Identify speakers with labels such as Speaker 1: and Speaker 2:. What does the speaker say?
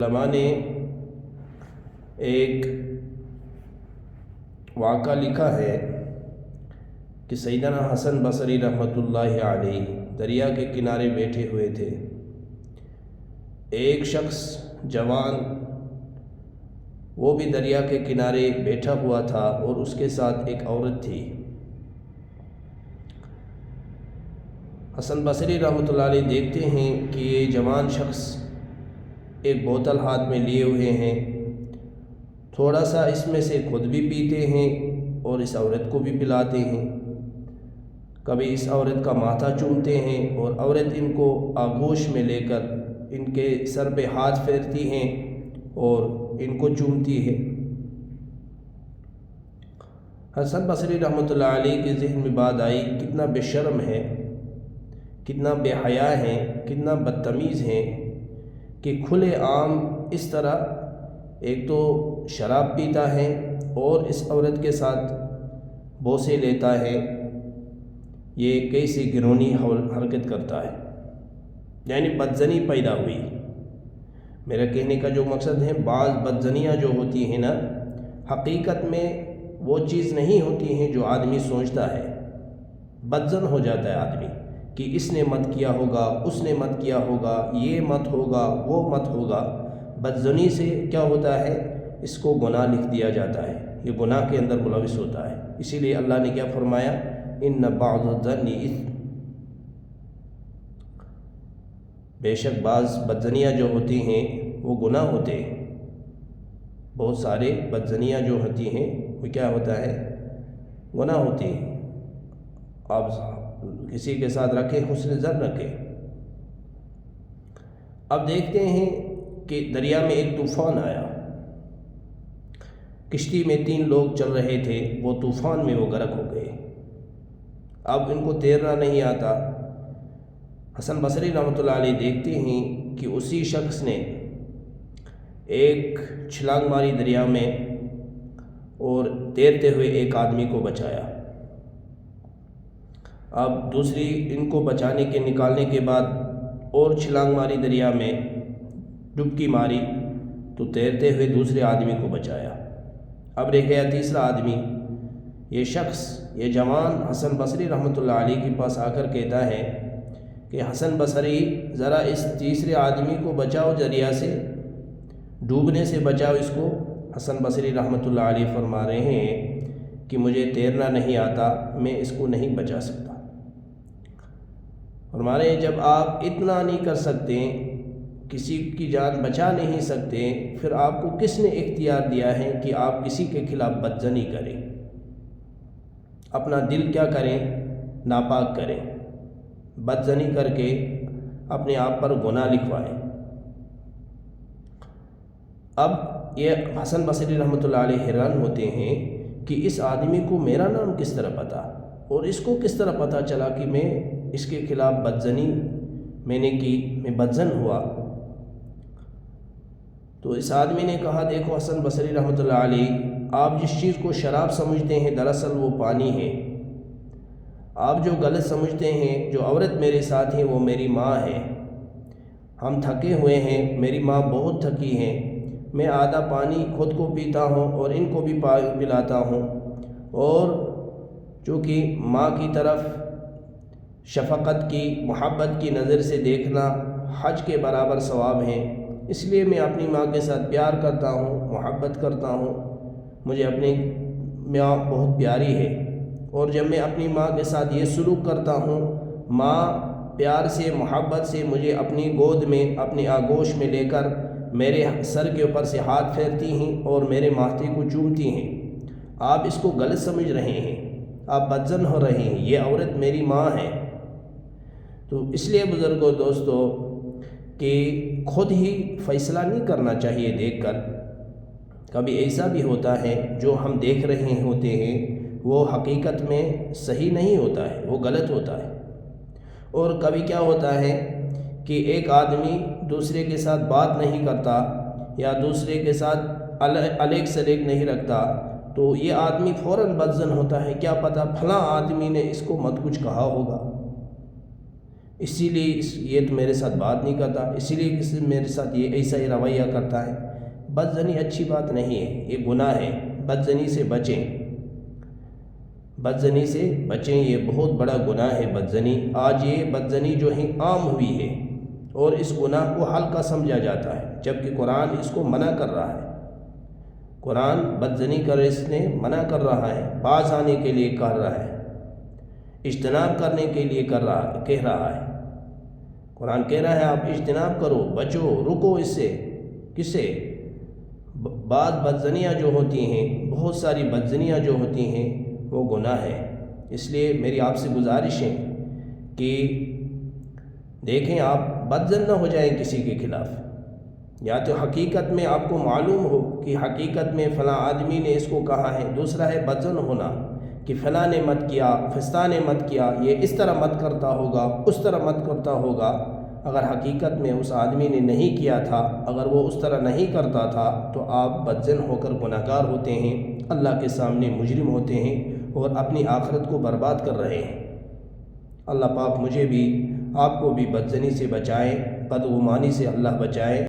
Speaker 1: علماء نے ایک واقعہ لکھا ہے کہ سیدنا حسن بصری رحمۃ اللہ علیہ دریا کے کنارے بیٹھے ہوئے تھے۔ ایک شخص جوان وہ بھی دریا کے کنارے بیٹھا ہوا تھا اور اس کے ساتھ ایک عورت تھی۔ حسن بصری رحمۃ اللہ علیہ دیکھتے ہیں کہ یہ جوان شخص ایک بوتل ہاتھ میں لیے ہوئے ہیں، تھوڑا سا اس میں سے خود بھی پیتے ہیں اور اس عورت کو بھی پلاتے ہیں۔ کبھی اس عورت کا ماتھا چومتے ہیں اور عورت ان کو آغوش میں لے کر ان کے سر پہ ہاتھ پھیرتی ہیں اور ان کو چومتی ہے۔ حسن بصری رحمۃ اللہ علیہ کے ذہن میں بات آئی، کتنا بے شرم ہے، کتنا بے حیا ہے، کتنا بدتمیز ہیں کہ کھلے عام اس طرح ایک تو شراب پیتا ہے اور اس عورت کے ساتھ بوسے لیتا ہے۔ یہ کیسی گھنونی حرکت کرتا ہے، یعنی بدزنی پیدا ہوئی۔ میرا کہنے کا جو مقصد ہے، بعض بدزنیاں جو ہوتی ہیں نا، حقیقت میں وہ چیز نہیں ہوتی ہیں جو آدمی سوچتا ہے۔ بدزن ہو جاتا ہے آدمی کہ اس نے مت کیا ہوگا، اس نے مت کیا ہوگا، یہ مت ہوگا، وہ مت ہوگا۔ بدزنی سے کیا ہوتا ہے، اس کو گناہ لکھ دیا جاتا ہے، یہ گناہ کے اندر ملوث ہوتا ہے۔ اسی لیے اللہ نے کیا فرمایا، ان بعض الظن اثم، بے شک بعض بدزنیاں جو ہوتی ہیں وہ گناہ ہوتے ہیں۔ بہت سارے بدزنیاں جو ہوتی ہیں وہ کیا ہوتا ہے، گناہ ہوتی ہیں۔ آپ کسی کے ساتھ رکھیں، حسن ظن رکھیں۔ اب دیکھتے ہیں کہ دریا میں ایک طوفان آیا، کشتی میں 3 لوگ چل رہے تھے، وہ طوفان میں وہ غرق ہو گئے۔ اب ان کو تیرنا نہیں آتا۔ حسن بصری رحمۃ اللہ علیہ دیکھتے ہیں کہ اسی شخص نے ایک چھلانگ ماری دریا میں اور تیرتے ہوئے ایک آدمی کو بچایا۔ اب دوسری ان کو بچانے کے نکالنے کے بعد اور چھلانگ ماری دریا میں، ڈبکی ماری تو تیرتے ہوئے دوسرے آدمی کو بچایا۔ اب رہ گیا تیسرا آدمی۔ یہ شخص، یہ جوان حسن بصری رحمۃ اللہ علیہ کے پاس آ کر کہتا ہے کہ حسن بصری، ذرا اس تیسرے آدمی کو بچاؤ، دریا سے ڈوبنے سے بچاؤ اس کو۔ حسن بصری رحمۃ اللہ علیہ فرما رہے ہیں کہ مجھے تیرنا نہیں آتا، میں اس کو نہیں بچا سکتا۔ فرما رہے ہیں جب آپ اتنا نہیں کر سکتے، کسی کی جان بچا نہیں سکتے، پھر آپ کو کس نے اختیار دیا ہے کہ آپ کسی کے خلاف بدزنی کریں، اپنا دل کیا کریں، ناپاک کریں، بدزنی کر کے اپنے آپ پر گناہ لکھوائیں۔ اب یہ حسن بصری رحمۃ اللہ علیہ حیران ہوتے ہیں کہ اس آدمی کو میرا نام کس طرح پتا، اور اس کو کس طرح پتہ چلا کہ میں اس کے خلاف بدزنی میں نے کی، میں بدزن ہوا۔ تو اس آدمی نے کہا، دیکھو حسن بصری رحمۃ اللہ علیہ، آپ جس چیز کو شراب سمجھتے ہیں دراصل وہ پانی ہے۔ آپ جو غلط سمجھتے ہیں، جو عورت میرے ساتھ ہے وہ میری ماں ہے۔ ہم تھکے ہوئے ہیں، میری ماں بہت تھکی ہیں، میں آدھا پانی خود کو پیتا ہوں اور ان کو بھی پلاتا ہوں، اور چونکہ ماں کی طرف شفقت کی، محبت کی نظر سے دیکھنا حج کے برابر ثواب ہے، اس لیے میں اپنی ماں کے ساتھ پیار کرتا ہوں، محبت کرتا ہوں، مجھے اپنی ماں بہت پیاری ہے۔ اور جب میں اپنی ماں کے ساتھ یہ سلوک کرتا ہوں، ماں پیار سے، محبت سے مجھے اپنی گود میں، اپنی آغوش میں لے کر میرے سر کے اوپر سے ہاتھ پھیرتی ہیں اور میرے ماتھے کو چومتی ہیں۔ آپ اس کو غلط سمجھ رہے ہیں، آپ بدزن ہو رہے ہیں، یہ عورت میری ماں ہے۔ تو اس لیے بزرگوں، دوستو، کہ خود ہی فیصلہ نہیں کرنا چاہیے دیکھ کر۔ کبھی ایسا بھی ہوتا ہے جو ہم دیکھ رہے ہوتے ہیں وہ حقیقت میں صحیح نہیں ہوتا ہے، وہ غلط ہوتا ہے۔ اور کبھی کیا ہوتا ہے کہ ایک آدمی دوسرے کے ساتھ بات نہیں کرتا یا دوسرے کے ساتھ الیک سلیک نہیں رکھتا، تو یہ آدمی فوراً بدزن ہوتا ہے، کیا پتہ فلاں آدمی نے اس کو مت کچھ کہا ہوگا، اسی لیے یہ تو میرے ساتھ بات نہیں کرتا، اسی لیے کسی میرے ساتھ یہ ایسا ہی رویہ کرتا ہے۔ بدزنی اچھی بات نہیں ہے، یہ گناہ ہے۔ بدزنی سے بچیں، بدزنی سے بچیں، یہ بہت بڑا گناہ ہے بدزنی۔ آج یہ بدزنی جو ہے عام ہوئی ہے اور اس گناہ کو ہلکا سمجھا جاتا ہے، جبکہ قرآن اس کو منع کر رہا ہے۔ قرآن بدزنی کا اس نے منع کر رہا ہے، باز آنے کے لیے کہہ رہا ہے، اجتناب کرنے کے لیے کہہ رہا ہے۔ قرآن کہہ رہا ہے آپ اجتناب کرو، بچو، رکو اس سے۔ کس سے؟ بعض بدزنیاں جو ہوتی ہیں، بہت ساری بدزنیاں جو ہوتی ہیں وہ گناہ ہے۔ اس لیے میری آپ سے گزارش ہے کہ دیکھیں آپ بدزن نہ ہو جائیں کسی کے خلاف، یا تو حقیقت میں آپ کو معلوم ہو کہ حقیقت میں فلاں آدمی نے اس کو کہا ہے، دوسرا ہے بدزن ہونا کہ فلاں نے مت کیا، فستان نے مت کیا، یہ اس طرح مت کرتا ہوگا، اس طرح مت کرتا ہوگا۔ اگر حقیقت میں اس آدمی نے نہیں کیا تھا، اگر وہ اس طرح نہیں کرتا تھا، تو آپ بدزن ہو کر گناہگار ہوتے ہیں، اللہ کے سامنے مجرم ہوتے ہیں اور اپنی آخرت کو برباد کر رہے ہیں۔ اللہ پاک مجھے بھی آپ کو بھی بدزنی سے بچائے، بدگمانی سے اللہ بچائے۔